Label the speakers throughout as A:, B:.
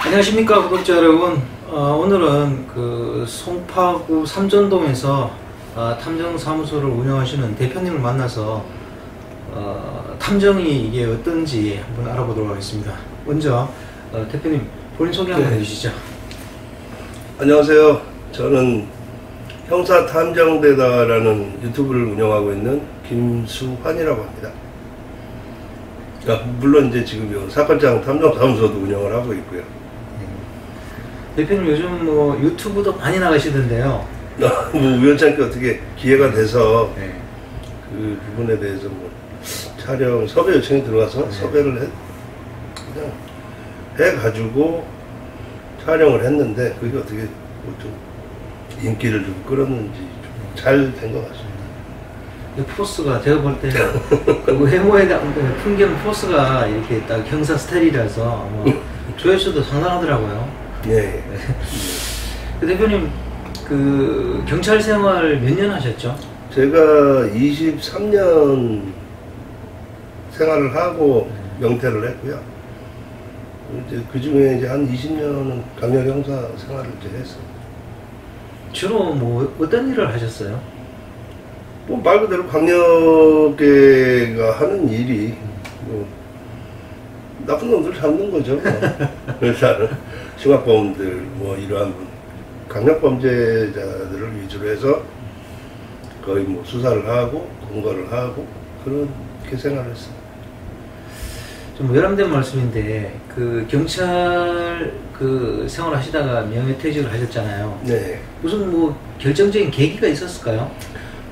A: 안녕하십니까 구독자 여러분. 오늘은 그 송파구 삼전동에서 탐정사무소를 운영하시는 대표님을 만나서 탐정이 이게 어떤지 한번 알아보도록 하겠습니다. 먼저 대표님 본인 소개 한번 해주시죠.
B: 안녕하세요. 저는 형사탐정대다라는 유튜브를 운영하고 있는 김수환이라고 합니다. 물론 이제 지금 사건장 탐정사무소도 운영을 하고 있고요.
A: 대표님 요즘 뭐 유튜브도 많이 나가시던데요.
B: 뭐 우연찮게 어떻게 기회가 돼서
A: 네.
B: 그 부분에 대해서 뭐 촬영 섭외 요청이 들어와서 섭외를 그냥 해가지고 촬영을 했는데 그게 어떻게 뭐 좀 인기를 좀 끌었는지 잘 된 것 같습니다.
A: 포스가 제가 볼 때 그 외모에 대한 풍경 포스가 이렇게 딱 형사 스타일이라서 조회수도 상당하더라고요.
B: 네.
A: 그 대표님 그 경찰 생활 몇 년 하셨죠?
B: 제가 23년 생활을 하고 명퇴를 했고요. 이제 그 중에 이제 한 20년은 강력 형사 생활을 이제 했어요.
A: 주로 뭐 어떤 일을 하셨어요?
B: 뭐 말 그대로 강력계가 하는 일이 뭐 나쁜 놈들 잡는 거죠. 그래서 흉악범들 뭐 이러한 강력범죄자들을 위주로 해서 거의 뭐 수사를 하고 검거를 하고 그렇게 생활을 했어요.
A: 좀 외람된 말씀인데 그 경찰 그 생활 하시다가 명예퇴직을 하셨잖아요.
B: 네.
A: 무슨 뭐 결정적인 계기가 있었을까요?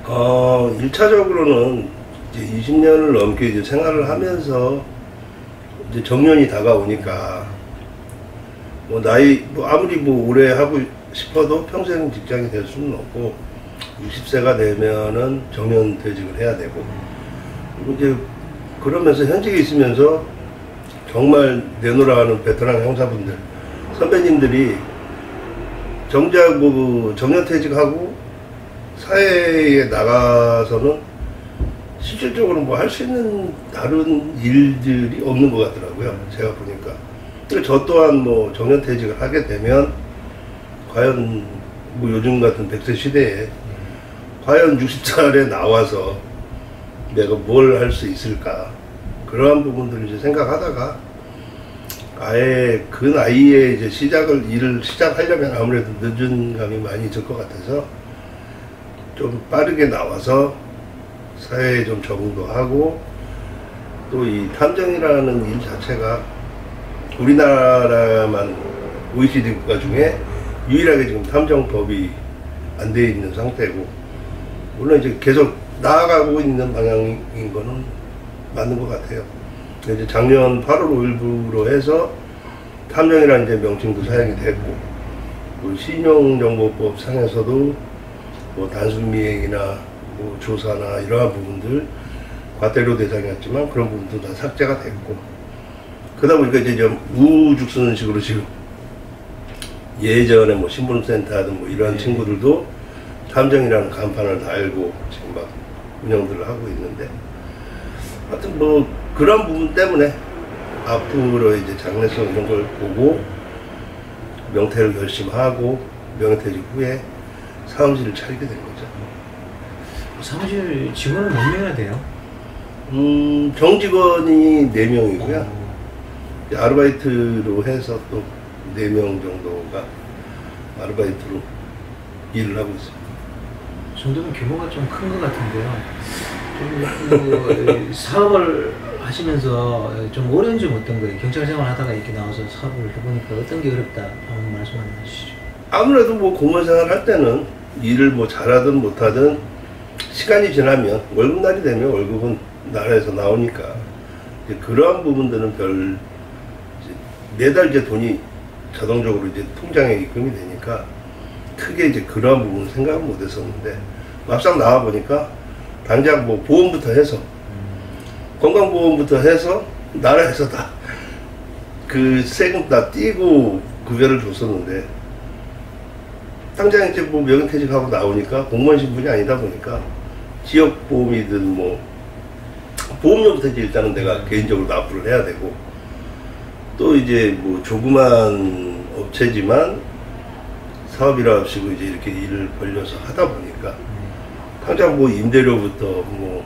B: 1차적으로는 이제 20년을 넘게 이제 생활을 하면서 이제 정년이 다가오니까 뭐 나이 뭐 아무리 뭐 오래 하고 싶어도 평생 직장이 될 수는 없고 60세가 되면은 정년퇴직을 해야 되고 그리고 이제 그러면서 현직에 있으면서 정말 내노라하는 베테랑 형사분들 선배님들이 정작 뭐 정년퇴직하고 사회에 나가서는 실질적으로 뭐 할 수 있는 다른 일들이 없는 것 같더라고요. 제가 보니까. 저 또한 뭐 정년퇴직을 하게 되면 과연 뭐 요즘 같은 100세 시대에 과연 60살에 나와서 내가 뭘 할 수 있을까 그러한 부분들을 이제 생각하다가 아예 그 나이에 이제 일을 시작하려면 아무래도 늦은 감이 많이 있을 것 같아서 좀 빠르게 나와서 사회에 좀 적응도 하고 또 이 탐정이라는 일 자체가 우리나라만 OECD 국가 중에 유일하게 지금 탐정법이 안 돼 있는 상태고 물론 이제 계속 나아가고 있는 방향인 거는 맞는 것 같아요. 이제 작년 8월 5일부로 해서 탐정이라는 이제 명칭도 사용이 됐고 그 신용정보법 상에서도 뭐 단순미행이나 뭐 조사나 이러한 부분들 과태료 대상이었지만 그런 부분도 다 삭제가 됐고 그러다 보니까 이제 좀 우죽 쓰는 식으로 지금 예전에 뭐 신분센터 하던 뭐 이러한 친구들도 탐정이라는 간판을 달고 지금 막 운영들을 하고 있는데 하여튼 뭐 그런 부분 때문에 앞으로 이제 장래성 이런 걸 보고 명퇴를 결심하고 명예퇴직 후에 사무실을 차리게 된 거죠.
A: 사무실 직원은 몇 명이나 돼요?
B: 정직원이 4명이고요. 아르바이트로 해서 또 4명 정도가 아르바이트로 일을 하고 있습니다.
A: 이 정도면 규모가 좀 큰 것 같은데요. 좀 사업을 하시면서 좀 어려운 점 어떤 거예요? 경찰 생활 하다가 이렇게 나와서 사업을 해보니까 어떤 게 어렵다 한번 말씀 한번 해주시죠.
B: 아무래도 뭐 공무원 생활 할 때는 일을 뭐 잘하든 못하든 시간이 지나면 월급날이 되면 월급은 나라에서 나오니까 이제 그러한 부분들은 별 매달 이제 돈이 자동적으로 이제 통장에 입금이 되니까 크게 이제 그러한 부분은 생각을 못 했었는데 막상 나와 보니까 당장 뭐 보험부터 해서 건강보험부터 해서 나라에서 다 그 세금 다 띄고 급여를 줬었는데 당장 이제 뭐 명예퇴직하고 나오니까 공무원 신분이 아니다 보니까 지역보험이든 뭐 보험료부터 이제 일단은 내가 개인적으로 납부를 해야 되고 또 이제 뭐 조그만 업체지만 사업이라 합시고 이제 이렇게 일을 벌려서 하다 보니까 당장 뭐 임대료부터 뭐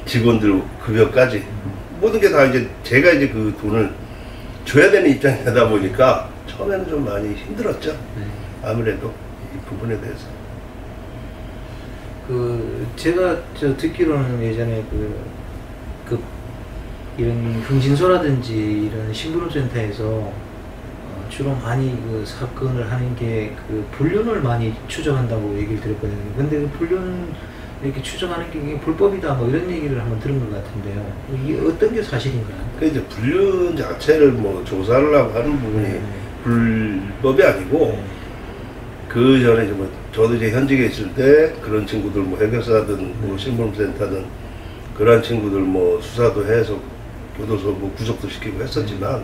B: 직원들 급여까지 모든 게 다 이제 제가 이제 그 돈을 줘야 되는 입장이 되다 보니까 처음에는 좀 많이 힘들었죠. 아무래도 이 부분에 대해서.
A: 제가 듣기로는 예전에 이런 흥신소라든지 이런 신부름센터에서 주로 많이 그 사건을 하는 게 불륜을 많이 추정한다고 얘기를 들었거든요. 근데 그 불륜 이렇게 추정하는 게 이게 불법이다 뭐 이런 얘기를 한번 들은 것 같은데요. 이게 어떤 게 사실인가요?
B: 그 이제 불륜 자체를 뭐 조사를 하고 하는 부분이 불법이 아니고 그 전에 이제 뭐 저도 이제 현직에 있을 때 그런 친구들 뭐 해결사든 뭐 신부름센터든 그런 친구들 뭐 수사도 해서 교도소 뭐 구속도 시키고 했었지만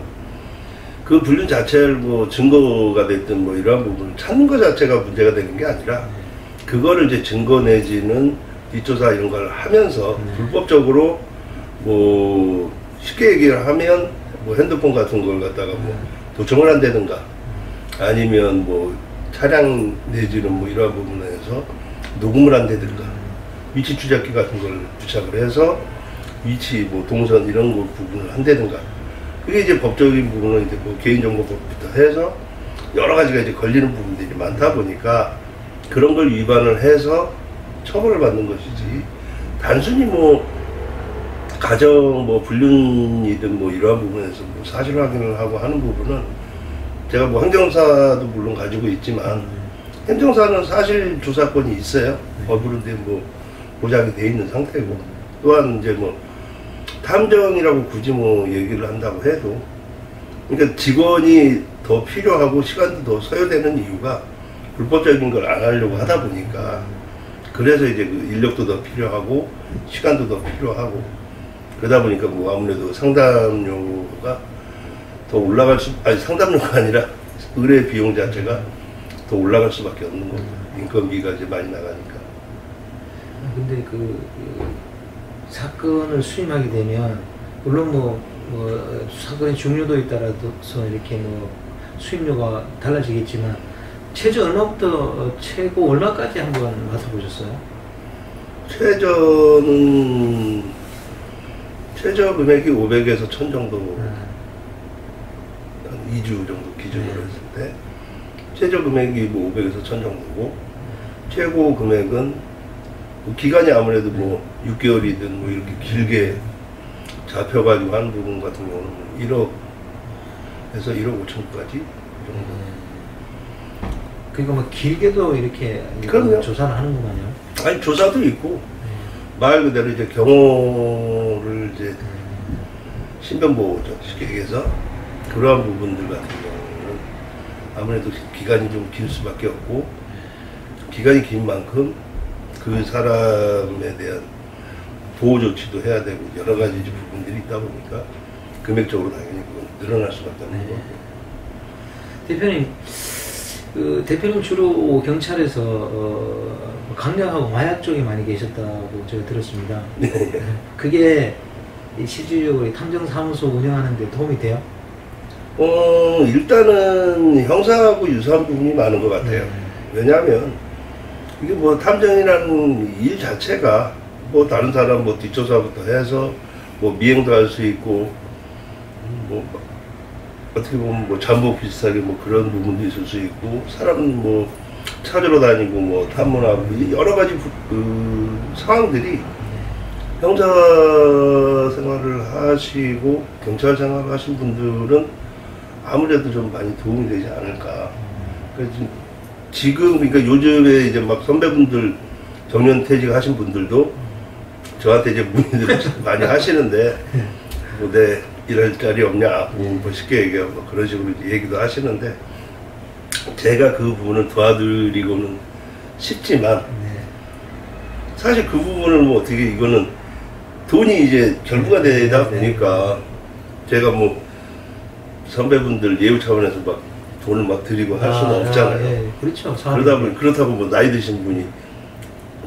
B: 그 불륜 자체를 뭐 증거가 됐든 뭐 이러한 부분을 찾는 것 자체가 문제가 되는 게 아니라 그거를 이제 증거 내지는 뒷조사 이런 걸 하면서 불법적으로 뭐 쉽게 얘기를 하면 뭐 핸드폰 같은 걸 갖다가 뭐 도청을 한다든가 아니면 뭐 차량 내지는 뭐 이러한 부분에서 녹음을 한다든가 위치 추적기 같은 걸 부착을 해서 위치 뭐 동선 이런 거 부분을 한다든가 그게 이제 법적인 부분은 이제 뭐 개인정보법부터 해서 여러 가지가 이제 걸리는 부분들이 많다 보니까 그런 걸 위반을 해서 처벌을 받는 것이지 단순히 뭐 가정 뭐 불륜이든 뭐 이러한 부분에서 뭐 사실 확인을 하고 하는 부분은 제가 뭐 행정사도 물론 가지고 있지만 행정사는 사실 조사권이 있어요. 법으로 뭐 보장이 돼 있는 상태고 또한 이제 뭐 탐정이라고 굳이 뭐 얘기를 한다고 해도 그러니까 직원이 더 필요하고 시간도 더 소요되는 이유가 불법적인 걸 안 하려고 하다 보니까 그래서 이제 그 인력도 더 필요하고 시간도 더 필요하고 그러다 보니까 뭐 아무래도 상담료가 더 올라갈 상담료가 아니라 의뢰 비용 자체가 더 올라갈 수밖에 없는 거고 인건비가 이제 많이 나가니까.
A: 근데 사건을 수임하게 되면 물론 뭐 사건의 중요도에 따라서 이렇게 뭐 수임료가 달라지겠지만 최저 얼마부터 최고 얼마까지 한번 맡아보셨어요?
B: 최저 금액이 500에서 1000 정도 한 2주 정도 기준으로 했을 때 최저 금액이 뭐 500에서 1000 정도고 최고 금액은 뭐 기간이 아무래도 뭐 6개월이든 뭐 이렇게 길게 잡혀가지고 하는 부분 같은 경우는 1억에서 1억 5천까지 정도.
A: 그러니까 뭐 길게도 이렇게 조사를 하는구만요.
B: 아니 조사도 있고 말 그대로 이제 경호를 이제 신변보호죠 쉽게 얘기해서 그러한 부분들 같은 경우는 아무래도 기간이 좀 길 수밖에 없고 기간이 긴 만큼 그 사람에 대한 보호 조치도 해야 되고 여러 가지 부분들이 있다 보니까 금액적으로 당연히 그건 늘어날 수밖에 없는 거고.
A: 대표님, 대표님 주로 경찰에서 강력하고 마약 쪽에 많이 계셨다고 제가 들었습니다. 그게 실질적으로 탐정사무소 운영하는 데 도움이 돼요?
B: 일단은 형사하고 유사한 부분이 많은 것 같아요. 왜냐하면 이게 뭐 탐정이라는 일 자체가 뭐 다른 사람 뭐 뒷조사부터 해서 뭐 미행도 할 수 있고 뭐 어떻게 보면 뭐 잠복 비슷하게 뭐 그런 부분도 있을 수 있고 사람 뭐 찾으러 다니고 뭐 탐문하고 여러 가지 상황들이 형사 생활을 하시고 경찰 생활을 하신 분들은 아무래도 좀 많이 도움이 되지 않을까. 그래서 지금 그러니까 요즘에 이제 막 선배분들 정년퇴직 하신 분들도 저한테 이제 문의를 많이 하시는데 뭐 내 일할 자리 없냐 뭐 쉽게 얘기하고 뭐 그런 식으로 얘기도 하시는데 제가 그 부분을 도와드리고는 싶지만 사실 그 부분을 뭐 어떻게 이거는 돈이 이제 결부가 되다 보니까 제가 뭐 선배분들 예우 차원에서 막 돈을 막 드리고 할 수는 없잖아요.
A: 예, 그렇죠.
B: 그렇다고 뭐 나이 드신 분이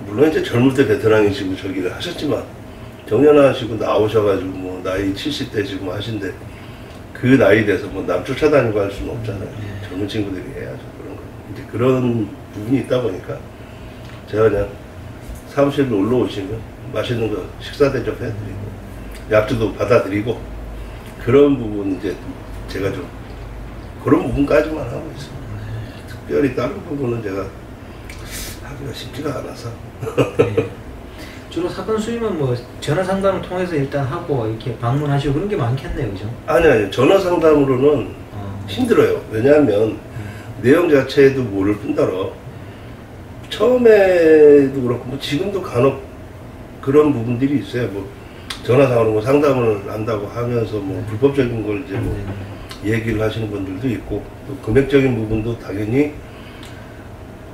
B: 물론 이제 젊을 때 베테랑이시고 저기를 하셨지만 정년하시고 나오셔가지고 뭐 나이 70대시고 뭐 하신데 그 나이 돼서 뭐 남 쫓아다니고 할 수는 없잖아요. 젊은 친구들이 해야죠. 그런 거. 이제 그런 부분이 있다 보니까 제가 그냥 사무실로 놀러 오시면 맛있는 거 식사 대접해드리고 약주도 받아드리고 그런 부분 이제 제가 좀 그런 부분까지만 하고 있습니다. 특별히 다른 부분은 제가 하기가 쉽지가 않아서.
A: 네. 주로 사건 수임은 뭐 전화 상담을 통해서 일단 하고 이렇게 방문하시고 그런 게 많겠네요, 그죠?
B: 아니 전화 상담으로는 힘들어요. 왜냐하면 내용 자체도 모를 뿐더러 처음에도 그렇고 뭐 지금도 간혹 그런 부분들이 있어요. 뭐 전화상으로 뭐 상담을 한다고 하면서 뭐 불법적인 걸 이제 뭐 얘기를 하시는 분들도 있고 또 금액적인 부분도 당연히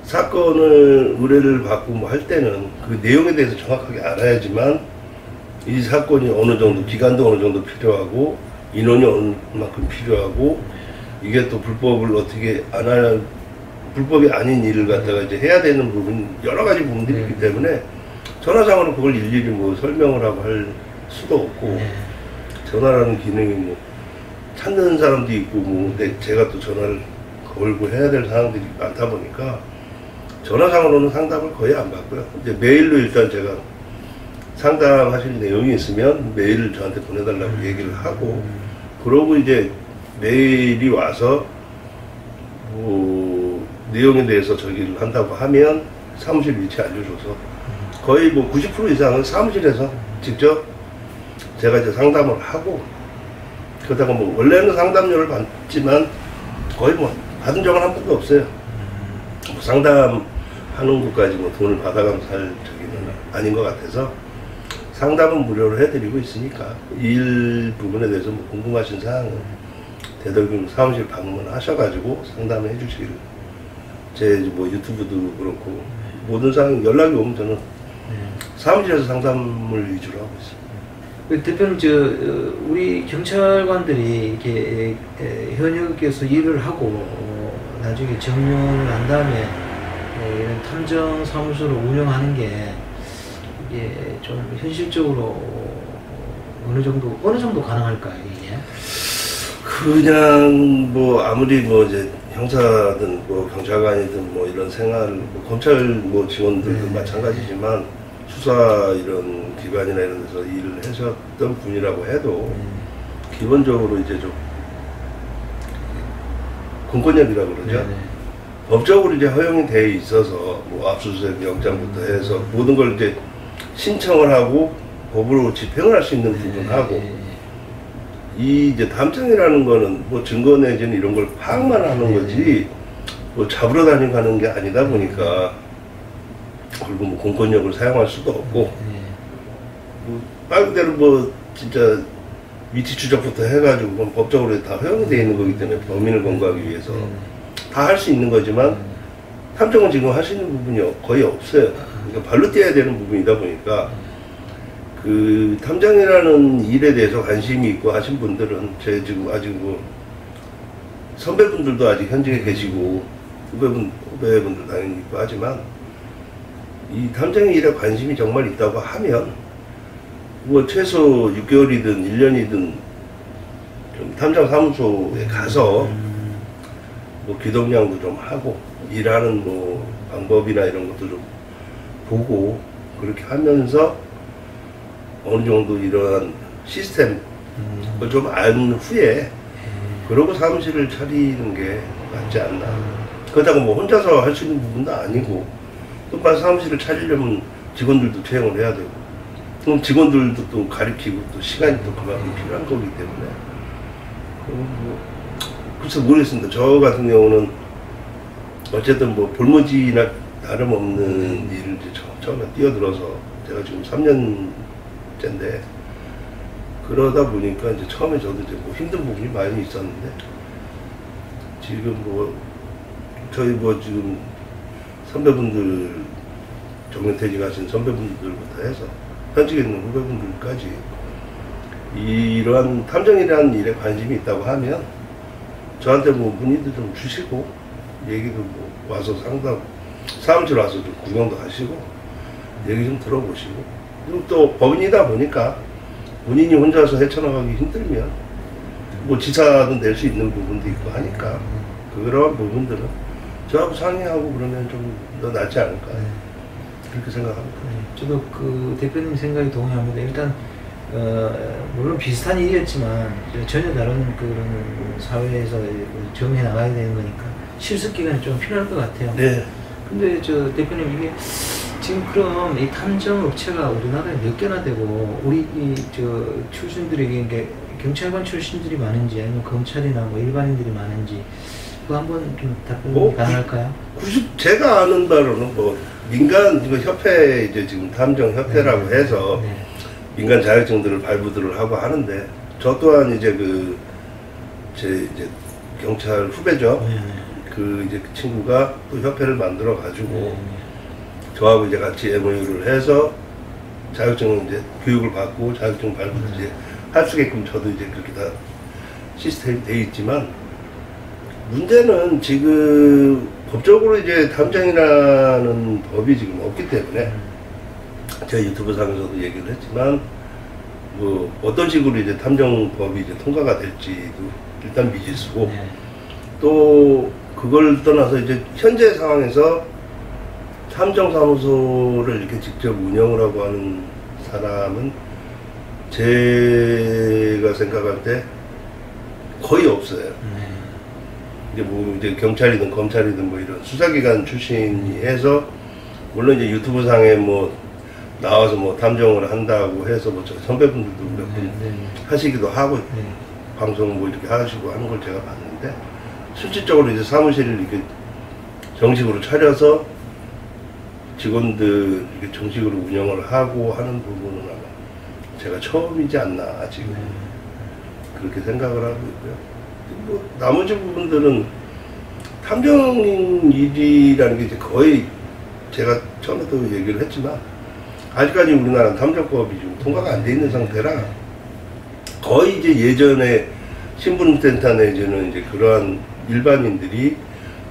B: 사건을 의뢰를 받고 뭐 할 때는 그 내용에 대해서 정확하게 알아야지만 이 사건이 어느 정도 기간도 어느 정도 필요하고 인원이 어느 만큼 필요하고 이게 또 불법을 어떻게 안 하냐 불법이 아닌 일을 갖다가 이제 해야 되는 부분 여러 가지 부분들이 있기 때문에 전화상으로 그걸 일일이 뭐 설명을 하고 할 수도 없고 전화라는 기능이 뭐 찾는 사람도 있고 뭐 근데 제가 또 전화를 걸고 해야 될 상황들이 많다 보니까 전화상으로는 상담을 거의 안 받고요. 이제 메일로 일단 제가 상담하실 내용이 있으면 메일을 저한테 보내달라고 얘기를 하고 그러고 이제 메일이 와서 뭐 내용에 대해서 저기를 한다고 하면 사무실 위치 알려줘서 거의 뭐 90% 이상은 사무실에서 직접 제가 이제 상담을 하고 그러다가 뭐 원래는 상담료를 받지만 거의 뭐 받은 적은 한 번도 없어요. 뭐 상담하는 것까지 뭐 돈을 받아가면서 할 저기는 아닌 것 같아서 상담은 무료로 해드리고 있으니까 일 부분에 대해서 뭐 궁금하신 사항은 되도록이면 사무실 방문하셔가지고 상담을 해주시기를 제 뭐 유튜브도 그렇고 모든 사항 연락이 오면 저는 사무실에서 상담을 위주로 하고 있습니다.
A: 대표님, 우리 경찰관들이 이렇게 현역에서 일을 하고 나중에 정년을 한 다음에 이런 탐정 사무소를 운영하는 게 이게 좀 현실적으로 어느 정도 가능할까요, 이게?
B: 그냥 뭐 아무리 뭐 이제 형사든 뭐 경찰관이든 뭐 이런 생활, 뭐 검찰 뭐 직원들도 마찬가지지만 수사 이런 기관이나 이런 데서 일을 하셨던 분이라고 해도 기본적으로 이제 좀 공권력이라고 그러죠. 네네. 법적으로 이제 허용이 돼 있어서 뭐 압수수색 영장부터 해서 모든 걸 이제 신청을 하고 법으로 집행을 할 수 있는 부분하고 이 이제 탐정이라는 거는 뭐 증거 내지는 이런 걸 파악만 하는 거지 뭐 잡으러 다니고 하는 게 아니다 보니까 그리고 뭐 공권력을 사용할 수도 없고 뭐 말 그대로 뭐 진짜 위치 추적부터 해가지고 그건 법적으로 다 허용되어 있는 거기 때문에 범인을 검거하기 위해서 다 할 수 있는 거지만 탐정은 지금 할 수 있는 부분이 거의 없어요. 그러니까 발로 뛰어야 되는 부분이다 보니까 그 탐정이라는 일에 대해서 관심이 있고 하신 분들은 제 지금 아직 뭐 선배분들도 아직 현직에 계시고 후배분들 당연히 있고 하지만 이 탐정의 일에 관심이 정말 있다고 하면 뭐 최소 6개월이든 1년이든 좀 탐정 사무소에 가서 뭐 기동량도 좀 하고 일하는 뭐 방법이나 이런 것도 좀 보고 그렇게 하면서 어느 정도 이러한 시스템을 좀 안 후에 그러고 사무실을 차리는 게 맞지 않나. 그렇다고 뭐 혼자서 할 수 있는 부분도 아니고 또 사무실을 차리려면 직원들도 채용을 해야 되고 그럼 직원들도 또 가르치고 또 시간이 또 그만큼 필요한 거기 때문에 뭐 글쎄 모르겠습니다. 저 같은 경우는 어쨌든 뭐 볼모지나 다름없는 일을 이제 처음에 뛰어들어서 제가 지금 3년째인데 그러다 보니까 이제 처음에 저도 이제 뭐 힘든 부분이 많이 있었는데 지금 뭐 저희 뭐 지금 선배분들 정년퇴직하신 선배분들부터 해서 현직에 있는 후배분들까지 이러한 탐정이라는 일에 관심이 있다고 하면 저한테 뭐 문의도 좀 주시고 얘기도 뭐 와서 상담 사무실 와서 좀 구경도 하시고 얘기 좀 들어보시고 그리고 또 법인이다 보니까 본인이 혼자서 헤쳐나가기 힘들면 뭐 지사도 낼 수 있는 부분도 있고 하니까 그런 부분들은 저하고 상의하고 그러면 좀 더 낫지 않을까 그렇게 생각합니다.
A: 저도 그 대표님 생각에 동의합니다. 일단 물론 비슷한 일이었지만 전혀 다른 그런 사회에서 정해 나가야 되는 거니까 실습 기간이 좀 필요할 것 같아요.
B: 네.
A: 근데 저 대표님 이게 지금 그럼 이 탐정 업체가 우리나라에 몇 개나 되고 우리 이 저 출신들에게 이게 경찰관 출신들이 많은지 아니면 검찰이나 뭐 일반인들이 많은지 그거 한번 좀 답변이 가능할까요?
B: 제가 아는 바로는 뭐 민간 이거 협회 이제 지금 탐정 협회라고
A: 네.
B: 해서
A: 네.
B: 민간 자격증들을 발부들을 하고 하는데 저 또한 이제 그 제 이제 경찰 후배죠.
A: 네.
B: 그 이제 그 친구가 또 협회를 만들어 가지고
A: 네.
B: 저하고 이제 같이 MOU를 해서 자격증을 이제 교육을 받고 자격증 발부를 이제 할 수게끔 저도 이제 그렇게 다 시스템이 돼 있지만 문제는 지금 법적으로 이제 탐정이라는 법이 지금 없기 때문에 제가 유튜브 상에서도 얘기를 했지만 뭐 어떤 식으로 이제 탐정법이 이제 통과가 될지도 일단 미지수고
A: 네.
B: 또 그걸 떠나서 이제 현재 상황에서 탐정사무소를 이렇게 직접 운영을 하고 하는 사람은 제가 생각할 때 거의 없어요. 이제 뭐 이제 경찰이든 검찰이든 뭐 이런 수사기관 출신이 해서 물론 이제 유튜브 상에 뭐 나와서 뭐 탐정을 한다고 해서 뭐 저 선배분들도 몇 분 하시기도 하고 방송 뭐 이렇게 하시고 하는 걸 제가 봤는데 실질적으로 이제 사무실을 이렇게 정식으로 차려서 직원들 이렇게 정식으로 운영을 하고 하는 부분은 아마 제가 처음이지 않나 지금 그렇게 생각을 하고 있고요. 뭐 나머지 부분들은 탐정 일이라는 게 이제 거의 제가 처음에도 얘기를 했지만 아직까지 우리나라는 탐정법이 좀 통과가 안 돼 있는 상태라 거의 이제 예전에 신분센터 내지는 이제 그러한 일반인들이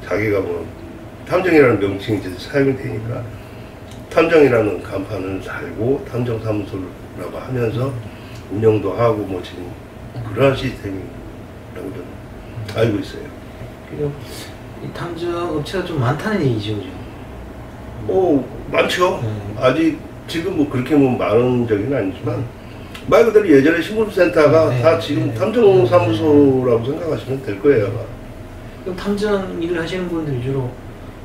B: 자기가 뭐 탐정이라는 명칭이 이제 사용이 되니까 탐정이라는 간판을 달고 탐정사무소라고 하면서 운영도 하고 뭐 지금 그러한 시스템이라고 좀 알고 있어요.
A: 그리고 이 탐정 업체가 좀 많다는 얘기죠, 그죠?
B: 많죠. 아직 지금 뭐 그렇게 뭐 많은 적은 아니지만 말 그대로 예전에 신분센터가 다 지금 탐정사무소라고 생각하시면 될 거예요. 아마.
A: 그럼 탐정 일을 하시는 분들이 주로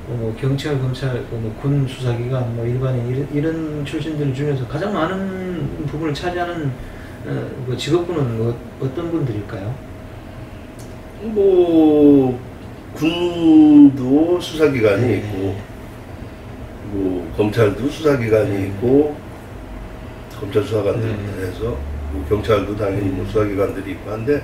A: 뭐 경찰, 검찰, 뭐 군 수사기관, 뭐 일반인 이런 출신들 중에서 가장 많은 부분을 차지하는 그 직업군은 어떤 분들일까요?
B: 뭐 군도 수사기관이 있고, 뭐 검찰도 수사기관이 있고, 검찰 수사관들부터 해서 뭐 경찰도 당연히 뭐 수사기관들이 있고 한데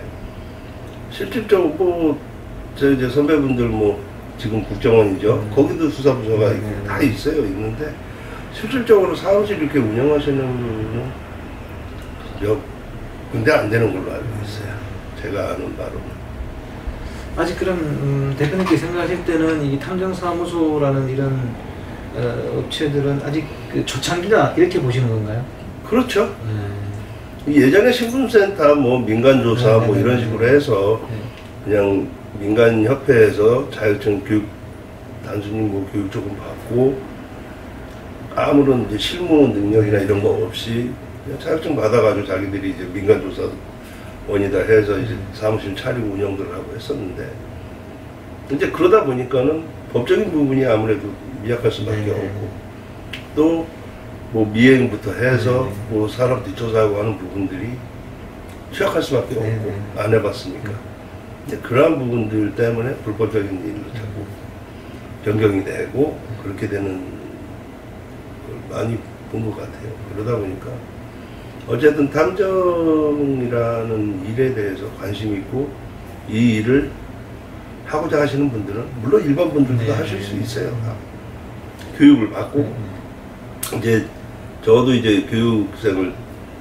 B: 실질적으로 뭐 저 이제 선배분들 뭐 지금 국정원이죠. 거기도 수사부서가 있고 다 있어요. 있는데 실질적으로 사무실 이렇게 운영하시는 분은 몇 군데 안 되는 걸로 알고 있어요. 제가 아는 바로는.
A: 아직 그럼 대표님께 생각하실 때는 이 탐정사무소라는 이런 업체들은 아직 그 초창기다 이렇게 보시는 건가요?
B: 그렇죠. 예전에 신분센터 뭐 민간조사 뭐 이런 식으로 해서 그냥 민간협회에서 자격증 교육 단순히 뭐 교육 조금 받고 아무런 이제 실무 능력이나 이런 거 없이 그냥 자격증 받아가지고 자기들이 이제 민간조사원이다 해서 이제 사무실 차리고 운영들을 하고 했었는데 이제 그러다 보니까는 법적인 부분이 아무래도 미약할 수밖에 없고 또 뭐 미행부터 해서 뭐 사람 뒷조사하고 하는 부분들이 취약할 수밖에 없고 안 해봤으니까 이제 그러한 부분들 때문에 불법적인 일을 자꾸 변경이 되고 그렇게 되는 걸 많이 본 것 같아요. 그러다 보니까 어쨌든 탐정이라는 일에 대해서 관심 있고 이 일을 하고자 하시는 분들은 물론 일반 분들도 하실 수 있어요. 교육을 받고 이제 저도 이제 교육생을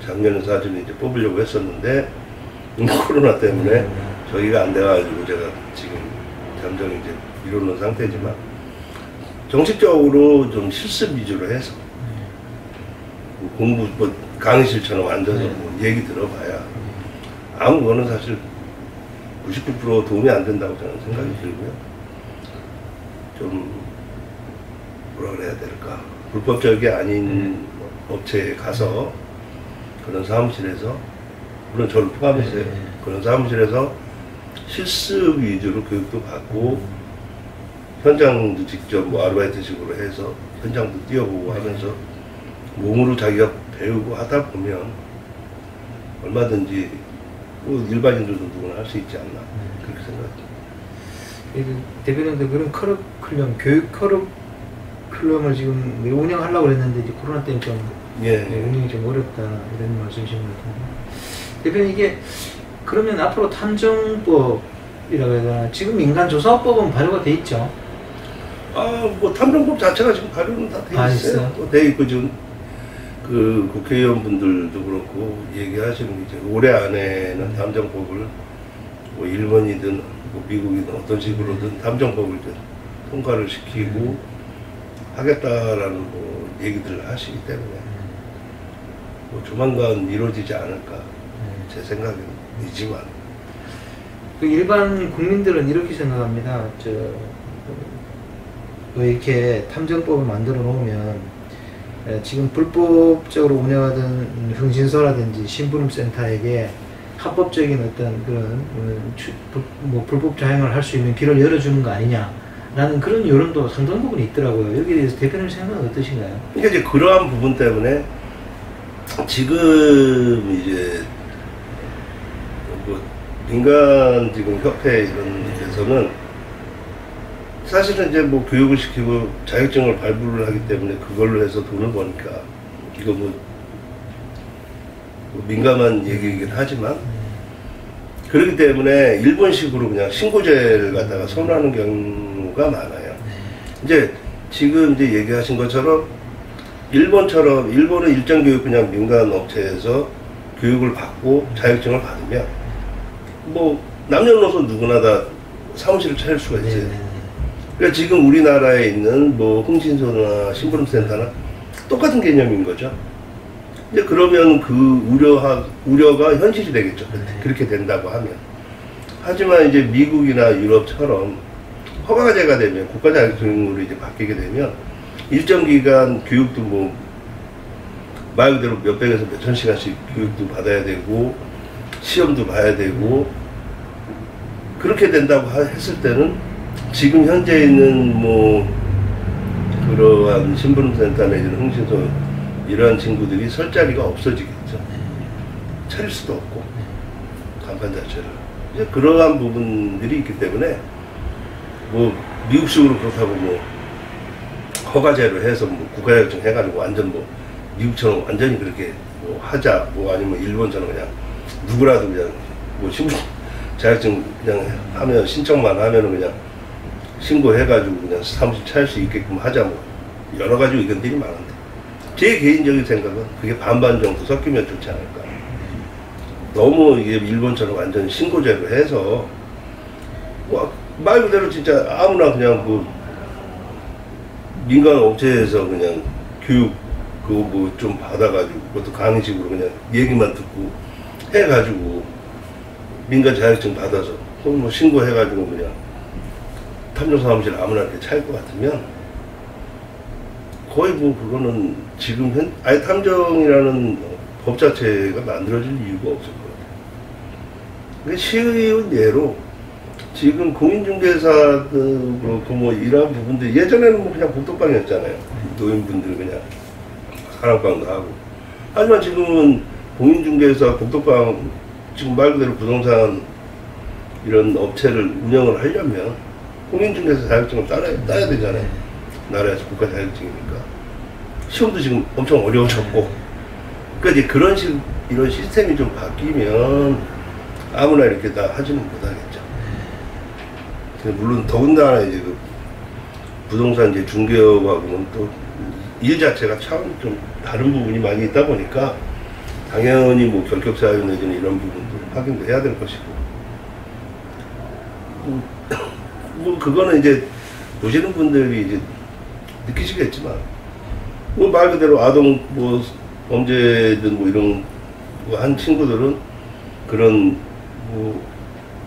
B: 작년에 사실 이제 뽑으려고 했었는데 코로나 때문에 저희가 안 돼가지고 제가 지금 잠정 이제 미루는 상태지만 정식적으로 좀 실습 위주로 해서 뭐 공부 뭐 강의실처럼 앉아서 뭐 얘기 들어봐야 아무 거는 사실 99% 도움이 안 된다고 저는 생각이 들고요. 좀 뭐라 그래야 될까, 불법적이 아닌 업체에 가서 그런 사무실에서, 물론 저를 포함해서요, 그런 사무실에서 실습 위주로 교육도 받고 현장도 직접 뭐 아르바이트식으로 해서 현장도 뛰어보고 하면서 몸으로 자기가 배우고 하다 보면 얼마든지 뭐 일반인들도 누구나 할 수 있지 않나, 그렇게 생각합니다.
A: 대표님도 그런 커리큘럼, 교육 커리큘럼을 지금 운영하려고 했는데 이제 코로나 때문에 좀 운영이 좀 어렵다 이런 말씀이신 것 같은데, 대표님 이게 그러면 앞으로 탐정법이라고 해야 되나, 지금 민간조사법은 발효가 돼 있죠?
B: 뭐 탐정법 자체가 지금 발효는 다 돼 있어요. 돼 있고 지금 그 국회의원분들도 그렇고 얘기하시는 게 이제 올해 안에는 탐정법을 뭐 일본이든 뭐 미국이든 어떤 식으로든 탐정법을 이제 통과를 시키고 하겠다라는 뭐 얘기들을 하시기 때문에 뭐 조만간 이루어지지 않을까, 제 생각이지만.
A: 그 일반 국민들은 이렇게 생각합니다. 뭐 이렇게 탐정법을 만들어 놓으면 지금 불법적으로 운영하던 흥신소라든지 심부름센터에게 합법적인 어떤 그런 뭐 불법 자행을 할 수 있는 길을 열어주는 거 아니냐라는 그런 여론도 상당 부분 있더라고요. 여기에 대해서 대표님 생각은 어떠신가요?
B: 그러니까 이제 그러한 부분 때문에 지금 이제 뭐 민간 지금 협회 이런 데서는 사실은 이제 뭐 교육을 시키고 자격증을 발부를 하기 때문에 그걸로 해서 돈을 버니까 이거 뭐 민감한 얘기이긴 하지만, 그렇기 때문에 일본식으로 그냥 신고제를 갖다가 선호하는 경우가 많아요. 이제 지금 이제 얘기하신 것처럼 일본은 일정 교육 그냥 민간 업체에서 교육을 받고 자격증을 받으면 뭐 남녀노소 누구나 다 사무실을 차릴 수가 있어요. 그러니까 지금 우리나라에 있는 뭐 흥신소나 심부름센터나 똑같은 개념인 거죠. 이제 그러면 그 우려가 현실이 되겠죠. 그렇게 된다고 하면. 하지만 이제 미국이나 유럽처럼 허가제가 되면, 국가 자격증으로 이제 바뀌게 되면 일정 기간 교육도 뭐 말 그대로 몇백에서 몇천 시간씩 교육도 받아야 되고 시험도 봐야 되고, 그렇게 된다고 했을 때는 지금 현재 있는 뭐 그러한 심부름센터 내지는 흥신소 이러한 친구들이 설 자리가 없어지겠죠. 차릴 수도 없고, 간판 자체를. 이제 그러한 부분들이 있기 때문에 뭐 미국식으로 그렇다고 뭐 허가제로 해서 뭐 국가자격증 해가지고 완전 뭐 미국처럼 완전히 그렇게 뭐 하자, 뭐 아니면 일본처럼 그냥 누구라도 그냥 뭐 신분 자격증 그냥 하면, 신청만 하면은 그냥 신고해가지고 그냥 사무실 차릴 수 있게끔 하자, 뭐 여러 가지 의견들이 많은데, 제 개인적인 생각은 그게 반반 정도 섞이면 좋지 않을까. 너무 이게 일본처럼 완전 신고제로 해서 말 그대로 진짜 아무나 그냥 그 민간 업체에서 그냥 교육 그거 뭐 좀 받아가지고 그것도 강의식으로 그냥 얘기만 듣고 해가지고 민간 자격증 받아서 혹은 뭐 신고해가지고 그냥 탐정 사무실 아무나 이렇게 차릴 것 같으면 거의 뭐 그거는 지금 아예 탐정이라는 법 자체가 만들어질 이유가 없을 것 같아요. 그러니까 쉬운 예로 지금 공인중개사 그렇고 뭐 이런 부분들, 예전에는 뭐 그냥 복덕방이었잖아요. 노인분들 그냥 사랑방도 하고. 하지만 지금은 공인중개사 복덕방, 지금 말 그대로 부동산 이런 업체를 운영을 하려면 공인중개사 자격증을 따야 되잖아요. 나라에서 국가 자격증이니까. 시험도 지금 엄청 어려워졌고. 그러니까 이제 이런 시스템이 좀 바뀌면 아무나 이렇게 다 하지는 못하겠죠. 물론 더군다나 이제 그 부동산 이제 중개업하고는 또 일 자체가 참 좀 다른 부분이 많이 있다 보니까 당연히 뭐 결격사유 내지는 이런 부분도 확인도 해야 될 것이고, 뭐 그거는 이제 보시는 분들이 이제 느끼시겠지만, 뭐 말 그대로 아동 뭐 범죄든 뭐 이런 뭐 한 친구들은 그런 뭐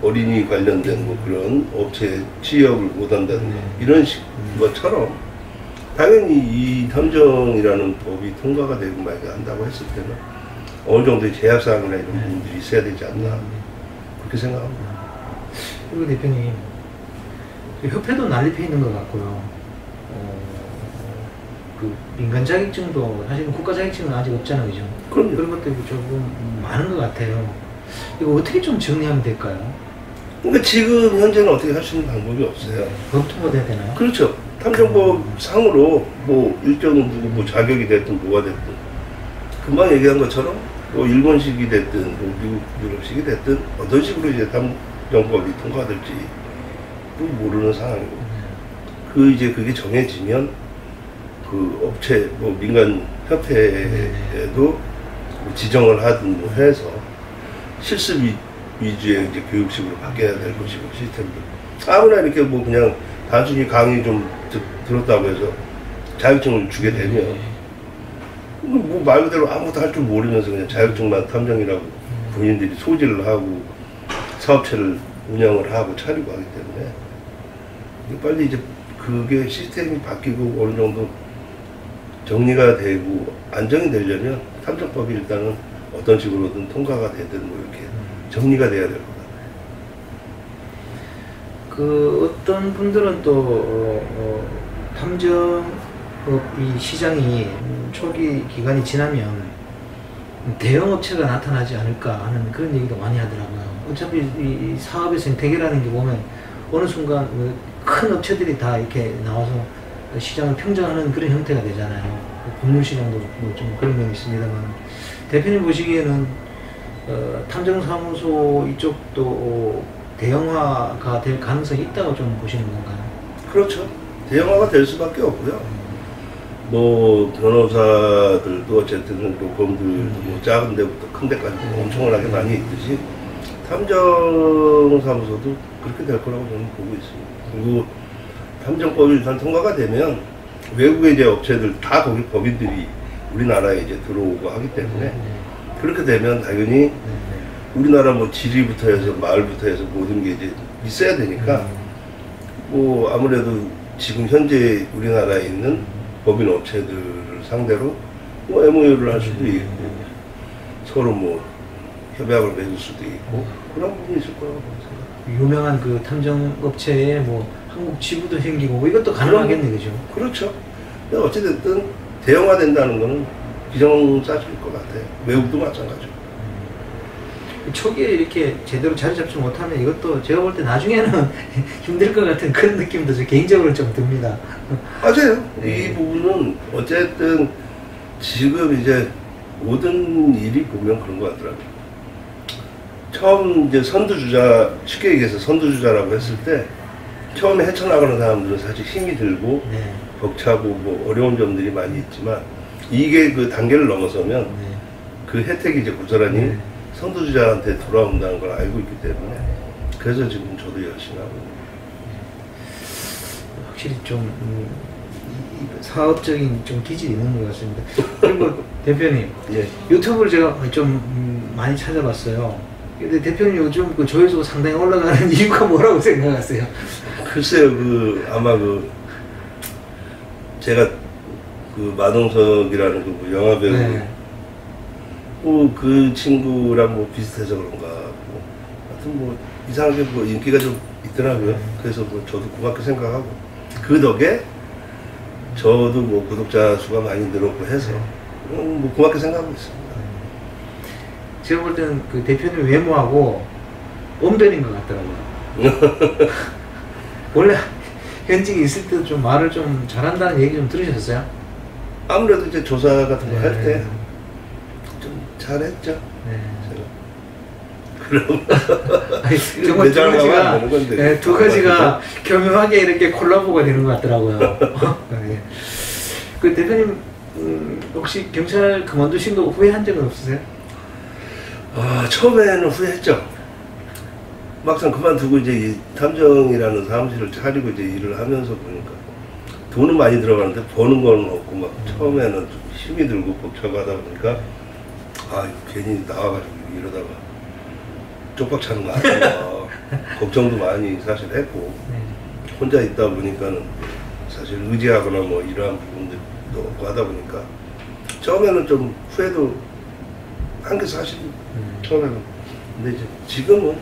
B: 어린이 관련된 뭐 그런 업체 취업을 못한다는 거 이런 식 것처럼 당연히 이 탐정이라는 법이 통과가 되고 만약에 한다고 했을 때는 어느 정도의 제약사항이나 이런 부분들이 있어야 되지 않나 그렇게 생각합니다.
A: 그리고 대표님, 협회도 난립해 있는 것 같고요. 그 민간 자격증도 사실은 국가 자격증은 아직 없잖아요, 그죠?
B: 그럼요.
A: 그런 것들이 조금 많은 것 같아요. 이거 어떻게 좀 정리하면 될까요?
B: 그러니까 지금 현재는 어떻게 할 수 있는 방법이 없어요.
A: 법 통과돼야 되나요?
B: 그렇죠. 탐정법 상으로 뭐 일정 누구 뭐 자격이 됐든 뭐가 됐든 금방 얘기한 것처럼 뭐 일본식이 됐든 뭐 미국 유럽식이 됐든 어떤 식으로 이제 탐정법이 통과될지 또 모르는 상황이고 그 이제 그게 정해지면 그 업체 뭐 민간 협회에도 지정을 하든 뭐 해서 실습 위주의 이제 교육식으로 바뀌어야 될 것이고 시스템도 아무나 이렇게 뭐 그냥 단순히 강의 좀 들었다고 해서 자격증을 주게 되면 뭐 말 그대로 아무것도 할 줄 모르면서 그냥 자격증만 탐정이라고 본인들이 소지를 하고 사업체를 운영을 하고 차리고 하기 때문에 빨리 이제 그게 시스템이 바뀌고 어느 정도 정리가 되고 안정이 되려면 탐정법이 일단은 어떤 식으로든 통과가 되든 뭐 이렇게 정리가 돼야 될 것 같아요.
A: 그 어떤 분들은 또 탐정업 이 시장이 초기 기간이 지나면 대형 업체가 나타나지 않을까 하는 그런 얘기도 많이 하더라고요. 어차피 이 사업의 생태계라는 게 보면 어느 순간 큰 업체들이 다 이렇게 나와서 시장을 평정하는 그런 형태가 되잖아요. 법률 시장도 뭐 좀 그런 면이 있습니다만 대표님 보시기에는 탐정사무소 이쪽도 대형화가 될 가능성이 있다고 좀 보시는 건가요?
B: 그렇죠. 대형화가 될 수밖에 없고요. 뭐 변호사들도 어쨌든 로펌들도 뭐 작은 데부터 큰 데까지 엄청나게 많이 있듯이 탐정사무소도 그렇게 될 거라고 저는 보고 있습니다. 그리고 탐정법이 일단 통과가 되면 외국의 이제 업체들 다 거기 법인들이 우리나라에 이제 들어오고 하기 때문에 그렇게 되면 당연히 우리나라 뭐 지리부터 해서 마을부터 해서 모든 게 이제 있어야 되니까 뭐 아무래도 지금 현재 우리나라에 있는 법인 업체들을 상대로 뭐 MOU를 할 수도 있고 서로 뭐 협약을 맺을 수도 있고 그런 부분이 있을 거라고 생각합니다.
A: 유명한 그 탐정업체에 뭐 한국 지부도 생기고 뭐 이것도 가능하겠네, 그죠?
B: 그렇죠. 근데 어찌됐든 대형화된다는 거는 기정사실일 것 같아요. 외국도 마찬가지고.
A: 초기에 이렇게 제대로 자리 잡지 못하면 이것도 제가 볼 때 나중에는 힘들 것 같은 그런 느낌도 저 개인적으로 좀 듭니다.
B: 맞아요.
A: 네.
B: 이 부분은 어쨌든 지금 이제 모든 일이 보면 그런 것 같더라고요. 처음 이제 선두주자, 쉽게 얘기해서 선두주자라고 했을 때 처음에 헤쳐나가는 사람들은 사실 힘이 들고
A: 네.
B: 벅차고 뭐 어려운 점들이 많이 있지만 이게 그 단계를 넘어서면
A: 네.
B: 그 혜택이 이제 고스란히
A: 네.
B: 선두주자한테 돌아온다는 걸 알고 있기 때문에 그래서 지금 저도 열심히 하고 있습니다.
A: 확실히 좀 사업적인 좀 기질이 있는 것 같습니다. 그리고 대표님,
B: 예.
A: 유튜브를 제가 좀 많이 찾아봤어요. 근데 대표님 요즘 그 조회수가 상당히 올라가는 이유가 뭐라고 생각하세요?
B: 글쎄요, 그 아마 그 제가 그 마동석이라는 그 영화 배우
A: 네.
B: 그 친구랑 뭐 비슷해서 그런가 뭐 하여튼 뭐 이상하게 뭐 인기가 좀 있더라고요. 그래서 뭐 저도 고맙게 생각하고 그 덕에 저도 뭐 구독자 수가 많이 늘었고 해서 뭐 고맙게 생각하고 있습니다.
A: 제가 볼 때는 그 대표님 외모하고 엄변인 것 같더라고요. 원래 현직에 있을 때도 좀 말을 좀 잘한다는 얘기 좀 들으셨어요?
B: 아무래도 이제 조사 같은 거 할
A: 네.
B: 때 좀 잘했죠.
A: 네.
B: 그럼
A: 아니, 정말 두
B: 매장을 하면
A: 가지가,
B: 안 되는 건데.
A: 네, 두 가지가 교묘하게 이렇게 콜라보가 되는 것 같더라고요. 네. 그 대표님 혹시 경찰 그만두신 거 후회한 적은 없으세요?
B: 아, 처음에는 후회했죠. 막상 그만두고 이제 이 탐정이라는 사무실을 차리고 이제 일을 하면서 보니까 돈은 많이 들어가는데 버는 건 없고 막 처음에는 좀 힘이 들고 벅차고 하다 보니까 아, 이거 괜히 나와가지고 이러다가 쪽박 차는 거 아니야. 걱정도 많이 사실 했고
A: 네.
B: 혼자 있다 보니까는 사실 의지하거나 뭐 이러한 부분들도 없고 하다 보니까 처음에는 좀 후회도 한 게 사실 처음에는. 근데 이제 지금은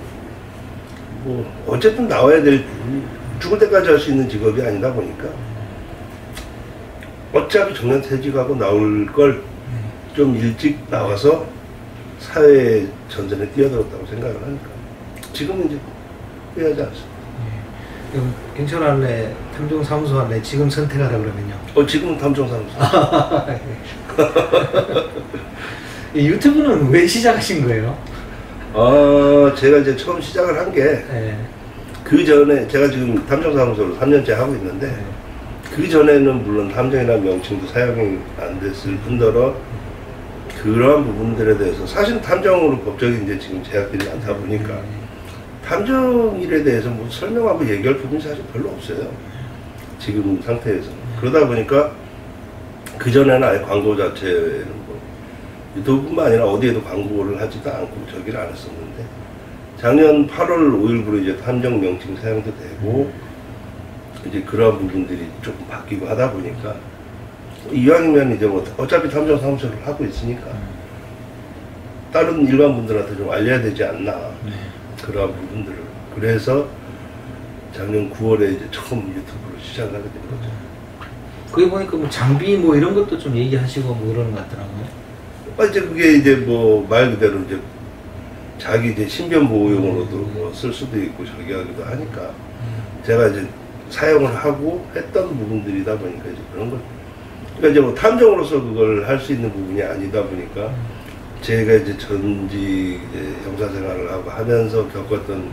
B: 뭐 어쨌든 나와야 될 죽을 때까지 할 수 있는 직업이 아니다 보니까 어차피 정년 퇴직하고 나올 걸 좀 일찍 나와서 사회 전선에 뛰어들었다고 생각을 하니까 지금은 이제 후회하지 않습니다.
A: 그럼 경찰 할래, 탐정사무소 할래, 지금 선택하라 그러면요?
B: 지금은 탐정사무소.
A: 이 유튜브는 왜 시작하신 거예요?
B: 제가 이제 처음 시작을 한 게
A: 네.
B: 그 전에 제가 지금 탐정사무소를 3년째 하고 있는데
A: 네.
B: 그 전에는 물론 탐정이라는 명칭도 사용이 안 됐을 뿐더러 그러한 부분들에 대해서 사실 탐정으로 법적인 이제 지금 제약들이 많다 보니까 탐정 일에 대해서 뭐 설명하고 얘기할 부분이 사실 별로 없어요. 지금 상태에서. 그러다 보니까 그전에는 아예 광고 자체는 뭐 유튜브뿐만 아니라 어디에도 광고를 하지도 않고 저기를 안 했었는데 작년 8월 5일부로 이제 탐정 명칭 사용도 되고 이제 그런 부분들이 조금 바뀌고 하다 보니까 이왕이면 이제 뭐 어차피 탐정 사무소를 하고 있으니까 다른 일반 분들한테 좀 알려야 되지 않나.
A: 네.
B: 그러한 부분들을. 그래서 작년 9월에 이제 처음 유튜브를 시작하게 된 거죠.
A: 거기 보니까 뭐 장비 뭐 이런 것도 좀 얘기하시고 뭐 그러는 것 같더라고요.
B: 이제 그게 이제 뭐 말 그대로 이제 자기 이제 신변 보호용으로도 뭐 쓸 수도 있고 저기 하기도 하니까 제가 이제 사용을 하고 했던 부분들이다 보니까 이제 그런 걸. 그러니까 이제 뭐 탐정으로서 그걸 할 수 있는 부분이 아니다 보니까 제가 이제 전직 이제 형사 생활을 하고 하면서 겪었던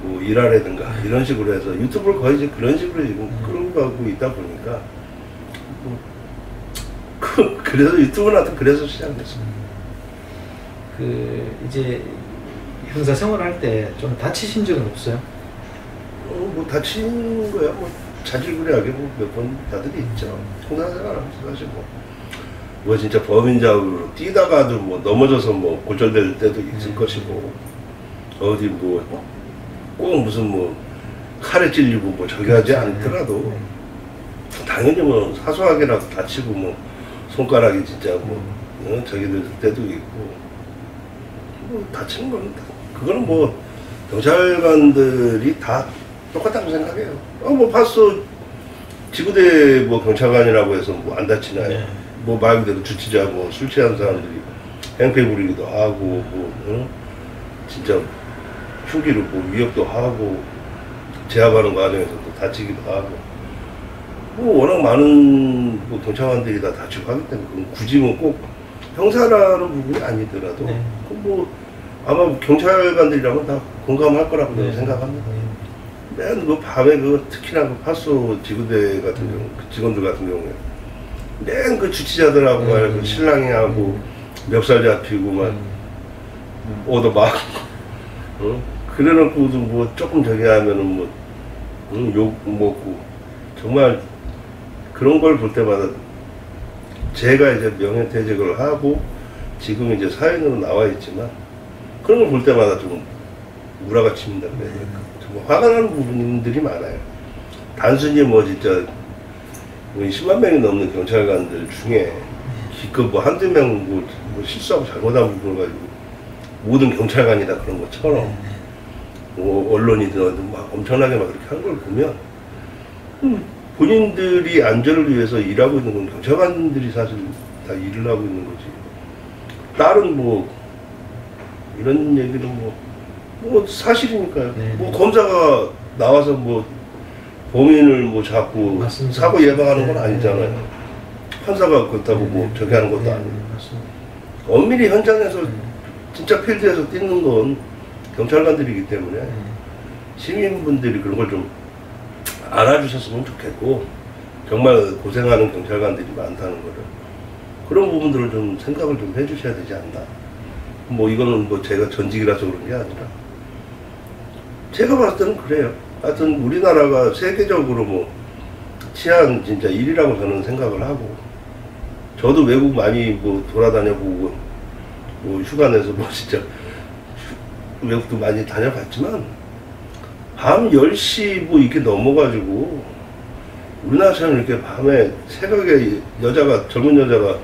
B: 뭐 일화라든가 이런 식으로 해서 유튜브를 거의 이제 그런 식으로 지금 끌고 가고 있다 보니까 뭐 그래서 유튜브는 하여튼 그래서 시작됐습니다.
A: 그 이제 형사 생활할 때 좀 다치신 적은 없어요?
B: 뭐 다친 거야 뭐 자질구레하게 뭐 몇 번 다들 있죠. 형사 생활하면서 사실 뭐 진짜 범인작으로 뛰다가도 뭐 넘어져서 뭐 골절될 때도 있을 것이고 어디 뭐 꼭 무슨 뭐 칼에 찔리고 뭐 저기 하지 않더라도 당연히 뭐 사소하게라도 다치고 뭐 손가락이 진짜 뭐 저기 될 때도 있고 뭐 다치는 건 그거는 뭐 경찰관들이 다 똑같다고 생각해요. 뭐 파스 지구대 뭐 경찰관이라고 해서 뭐 안 다치나요?
A: 네.
B: 뭐 말 그대로 주치자 뭐 술 취한 사람들이 행패 부리기도 하고 뭐 진짜 흉기로 뭐 위협도 하고 제압하는 과정에서 또 다치기도 하고 뭐 워낙 많은 뭐 경찰관들이 다 다치고 하기 때문에 그건 굳이 뭐 꼭 형사라는 부분이 아니더라도
A: 네.
B: 뭐 아마 경찰관들이라면 다 공감할 거라고 저는 생각합니다. 맨 그 밤에 그 특히나 그 파소 지구대 같은 경우 그 직원들 같은 경우에 맨 그 주치자들하고 그 신랑이하고 멱살 잡히고 막 오도 막 그래놓고도 뭐 조금 저기 하면은 뭐 욕 먹고 정말 그런 걸 볼 때마다 제가 이제 명예퇴직을 하고 지금 이제 사회인으로 나와 있지만 그런 걸 볼 때마다 좀 우라가 칩니다. 정말 화가 나는 부분들이 많아요. 단순히 뭐 진짜 10만 명이 넘는 경찰관들 중에 기껏 뭐 한두 명 뭐 실수하고 잘못한 부분을 가지고 모든 경찰관이 다 그런 것처럼 뭐 언론이든 막 엄청나게 막 그렇게 한 걸 보면 본인들이 안전을 위해서 일하고 있는 건 경찰관들이 사실 다 일을 하고 있는 거지. 다른 뭐 이런 얘기는 뭐 사실이니까요.
A: 네.
B: 뭐 검사가 나와서 뭐 범인을 뭐 잡고
A: 맞습니다.
B: 사고 예방하는 건
A: 네.
B: 아니잖아요. 판사가 그렇다고 뭐 저기 하는 것도 아니고.
A: 맞습니다.
B: 엄밀히 현장에서 진짜 필드에서 뛰는 건 경찰관들이기 때문에 시민분들이 그런 걸 좀 알아주셨으면 좋겠고 정말 고생하는 경찰관들이 많다는 거를 그런 부분들을 좀 생각을 좀 해주셔야 되지 않나. 뭐 이거는 뭐 제가 전직이라서 그런 게 아니라 제가 봤을 때는 그래요. 하여튼 우리나라가 세계적으로 뭐 치안 진짜 1위라고 저는 생각을 하고 저도 외국 많이 뭐 돌아다녀보고 뭐 휴가 내서 뭐 진짜 외국도 많이 다녀봤지만 밤 10시 뭐 이렇게 넘어가지고 우리나라처럼 이렇게 밤에 새벽에 여자가 젊은 여자가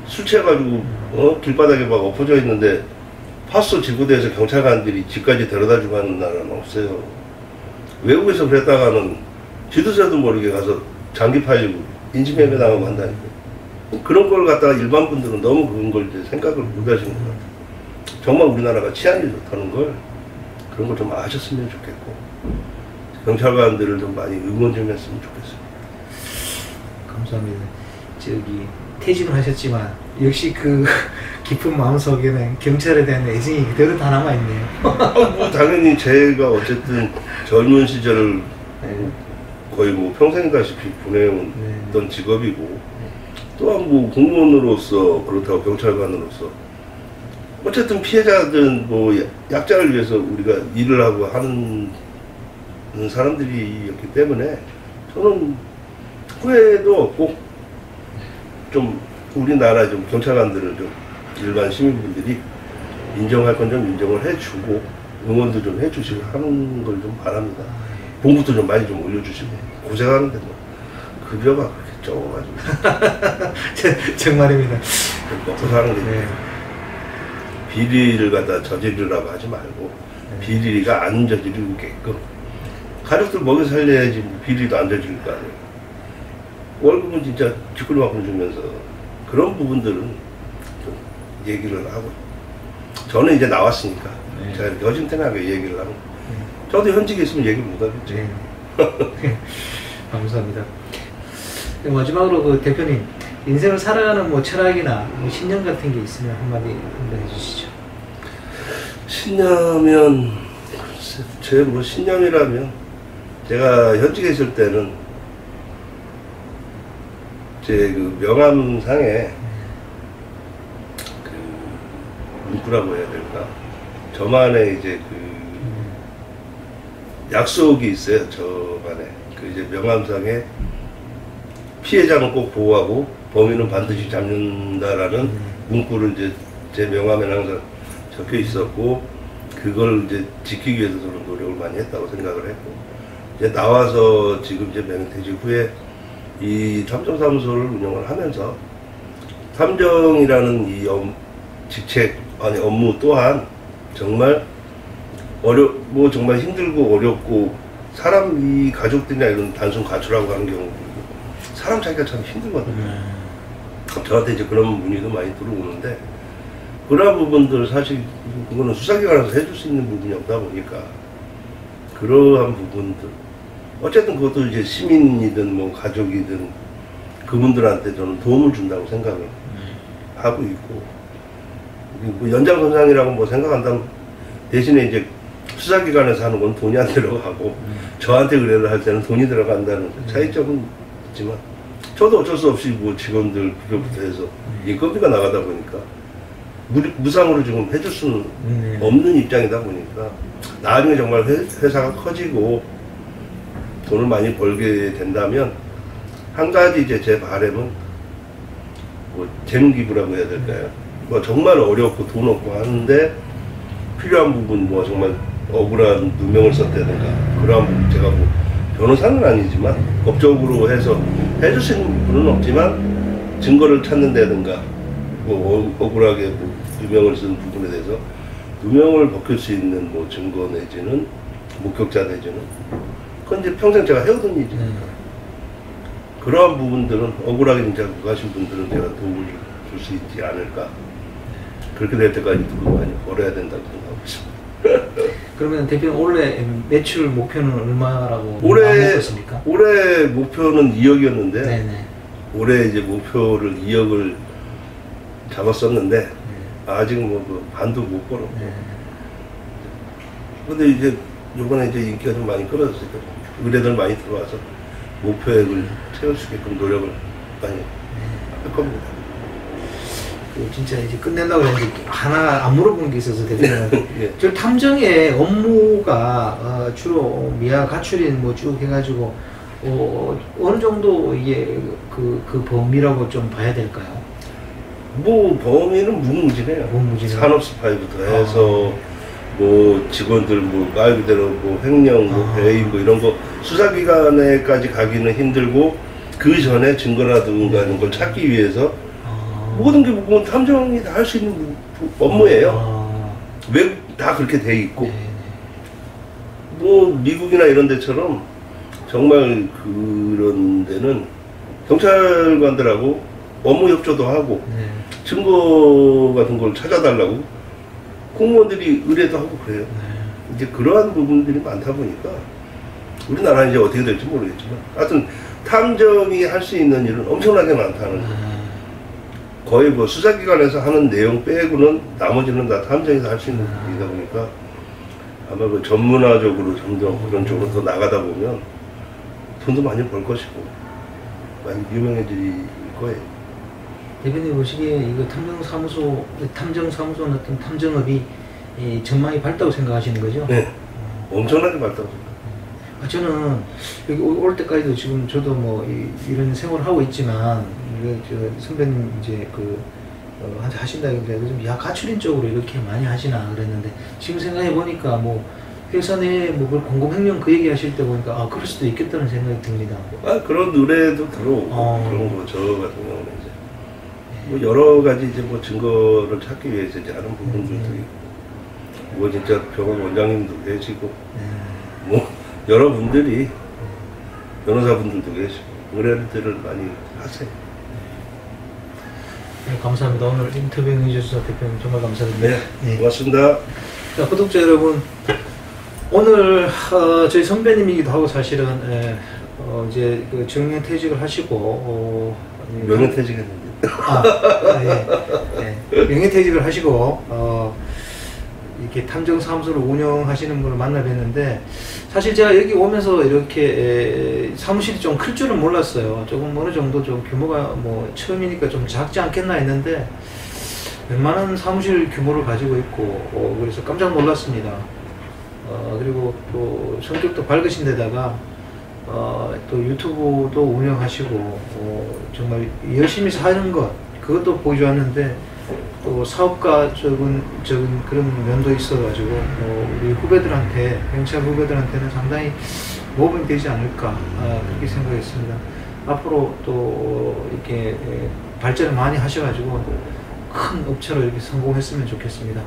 B: 술 취해가지고 길바닥에 막 엎어져 있는데 파스 지구대에서 경찰관들이 집까지 데려다주고 하는 나라는 없어요. 외국에서 그랬다가는 지도새도 모르게 가서 장기 팔리고 인신매매 당하고 한다니까. 그런 걸 갖다가 일반 분들은 너무 그런 걸 이제 생각을 못 하시는 것 같아요. 정말 우리나라가 치안이 좋다는 걸 그런 걸 좀 아셨으면 좋겠고 경찰관들을 좀 많이 응원 좀 했으면 좋겠어요.
A: 감사합니다. 저기 퇴직을 하셨지만 역시 그 깊은 마음속에는 경찰에 대한 애정이 그대로 다 남아있네요.
B: 뭐 당연히 제가 어쨌든 젊은 시절을 거의 뭐 평생다시피 보내온 직업이고 또한 뭐 공무원으로서 그렇다고 경찰관으로서 어쨌든 피해자든 뭐 약자를 위해서 우리가 일을 하고 하는 사람들이었기 때문에 저는 후회도 없고 좀 우리나라 좀 경찰관들을 좀 일반 시민분들이 인정할 건 좀 인정을 해주고 응원도 좀 해주시고 하는 걸 좀 바랍니다. 봉급도 좀 많이 좀 올려주시고 고생하는데 뭐 급여가 그렇게 적어가지고
A: 정말입니다.
B: 먹고 사는 게
A: 네.
B: 비리를 갖다 저지르라고 하지 말고 비리가 안 저지르게끔 가족들 먹여 살려야지 뭐 비리도 안 저지를 거 아니에요. 월급은 진짜 쥐끌만큼 주면서 그런 부분들은 좀 얘기를 하고 저는 이제 나왔으니까 제가 이렇게 허심탄회하게 얘기를 하고 저도 현직에 있으면 얘기를 못 하겠죠.
A: 네. 감사합니다. 마지막으로 그 대표님 인생을 살아가는 뭐 철학이나 뭐 신념 같은 게 있으면 한마디 해주시죠.
B: 신념이면 제 뭐 신념이라면 제가 현직에 있을 때는 제 그 명함상에 그 문구라고 해야 될까? 저만의 이제 그 약속이 있어요. 저만의 그 이제 명함상에 피해자는 꼭 보호하고 범인은 반드시 잡는다라는 문구를 이제 제 명함에 항상 적혀 있었고 그걸 이제 지키기 위해서 저는 노력을 많이 했다고 생각을 했고 이제 나와서 지금 이제 명예퇴직 후에 이 탐정사무소를 운영을 하면서 탐정이라는 이 직책 아니 업무 또한 정말 뭐 정말 힘들고 어렵고 사람 이 가족들이나 이런 단순 가출하고 하는 경우 사람 찾기가 참 힘들거든요. 저한테 이제 그런 문의도 많이 들어오는데 그런 부분들 사실 그거는 수사기관에서 해줄 수 있는 부분이 없다 보니까 그러한 부분들 어쨌든 그것도 이제 시민이든 뭐 가족이든 그분들한테 저는 도움을 준다고 생각을 하고 있고 뭐 연장선상이라고 뭐 생각한다면 대신에 이제 수사기관에서 하는 건 돈이 안 들어가고 저한테 의뢰를 할 때는 돈이 들어간다는 차이점은 있지만 저도 어쩔 수 없이 뭐 직원들 급여부터 해서 인건비가 나가다 보니까 무상으로 지금 해줄 수는 없는 입장이다 보니까 나중에 정말 회사가 커지고 돈을 많이 벌게 된다면 한 가지 이제 제 바람은 뭐 재무기부라고 해야 될까요? 뭐 정말 어렵고 돈 없고 하는데 필요한 부분 뭐 정말 억울한 누명을 썼다든가 그러한 부분 제가 뭐 변호사는 아니지만 법적으로 해서 해줄 수 있는 부분은 없지만 증거를 찾는다든가 뭐 억울하게 뭐 누명을 쓴 부분에 대해서 누명을 벗길 수 있는 뭐 증거 내지는 목격자 내지는 그건 이제 평생 제가 해오던 일이니까 그러한 부분들은 억울하게 진짜 가신 분들은 제가 도움을 줄 수 있지 않을까 그렇게 될 때까지 돈 많이 벌어야 된다고 생각하고 있습니다.
A: 그러면 대표님 올해 매출 목표는 얼마라고
B: 먹었습니까? 올해 목표는 2억이었는데
A: 네네.
B: 올해 이제 목표를 2억을 잡았었는데 아직 뭐 반도 못 벌었고 근데 이제 요번에 이제 인기가 좀 많이 끌어졌으니까 의뢰들 많이 들어와서 목표액을 채울 수 있게끔 노력을 많이 할 겁니다.
A: 진짜 이제 끝내려고 했는데 하나 안 물어본 게 있어서 대표님
B: 예.
A: 저 탐정의 업무가 주로 미아 가출인 뭐 쭉 해가지고 어느 정도 이게 그 범위라고 좀 봐야 될까요?
B: 뭐 범위는 무궁무진해요.
A: 무궁무진해요.
B: 산업 스파이부터 해서 뭐 직원들 뭐 말 그대로 뭐 횡령, 뭐 배임 뭐 이런 거 수사기관에까지 가기는 힘들고 그 전에 증거라든가 이런 걸 찾기 위해서 모든 게 뭐 탐정이 다 할 수 있는 업무예요. 외국 다 그렇게 돼 있고 뭐 미국이나 이런 데처럼 정말 그런 데는 경찰관들하고 업무 협조도 하고 증거 같은 걸 찾아달라고 공무원들이 의뢰도 하고 그래요. 이제 그러한 부분들이 많다 보니까 우리나라는 이제 어떻게 될지 모르겠지만 하여튼 탐정이 할 수 있는 일은 엄청나게 많다는 거예요. 거의 뭐 수사기관에서 하는 내용 빼고는 나머지는 다 탐정에서 할 수 있는 일이다 보니까 아마 그 전문화적으로 점점 그런 쪽으로 더 나가다 보면 돈도 많이 벌 것이고 많이 유명해질 거예요.
A: 대표님 보시기에 이거 탐정사무소는 어떤 탐정업이 전망이 밝다고 생각하시는 거죠?
B: 네. 엄청나게 밝다고 생각합니다.
A: 저는 여기 올 때까지도 지금 저도 뭐 이런 생활을 하고 있지만 선배님 이제 하신다길래 요즘 가출인 쪽으로 이렇게 많이 하시나 그랬는데 지금 생각해 보니까 뭐 회사 내에 뭐 공공 횡령 그 얘기 하실 때 보니까 그럴 수도 있겠다는 생각이 듭니다.
B: 그런 의뢰도 들어오고 그런 거 저 같은 경우는 이제 뭐 여러 가지 이제 뭐 증거를 찾기 위해서 이제 하는 부분들도 있고 뭐 진짜 병원 원장님도 계시고 뭐 여러분들이 변호사분들도 계시고 의뢰들을 많이 하세요.
A: 네, 감사합니다. 오늘 인터뷰 해주셔서 대표님 정말 감사드립니다.
B: 네, 고맙습니다.
A: 자, 구독자 여러분, 오늘 저희 선배님이기도 하고 사실은 이제 그 정년퇴직을 하시고
B: 명예퇴직했는데.
A: 명예퇴직을 하시고 이렇게 탐정사무소를 운영하시는 분을 만나 뵀는데 사실 제가 여기 오면서 이렇게 사무실이 좀 클 줄은 몰랐어요. 조금 어느 정도 좀 규모가 뭐 처음이니까 좀 작지 않겠나 했는데 웬만한 사무실 규모를 가지고 있고 그래서 깜짝 놀랐습니다. 그리고 또 성격도 밝으신 데다가 또 유튜브도 운영하시고 정말 열심히 사는 것 그것도 보여주었는데 또 사업가적인 그런 면도 있어가지고 우리 후배들한테 경찰 후배들한테는 상당히 모범이 되지 않을까 그렇게 생각했습니다. 앞으로 또 이렇게 발전을 많이 하셔가지고 큰 업체로 이렇게 성공했으면 좋겠습니다.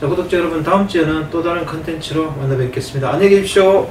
A: 자, 구독자 여러분, 다음 주에는 또 다른 컨텐츠로 만나 뵙겠습니다. 안녕히 계십시오.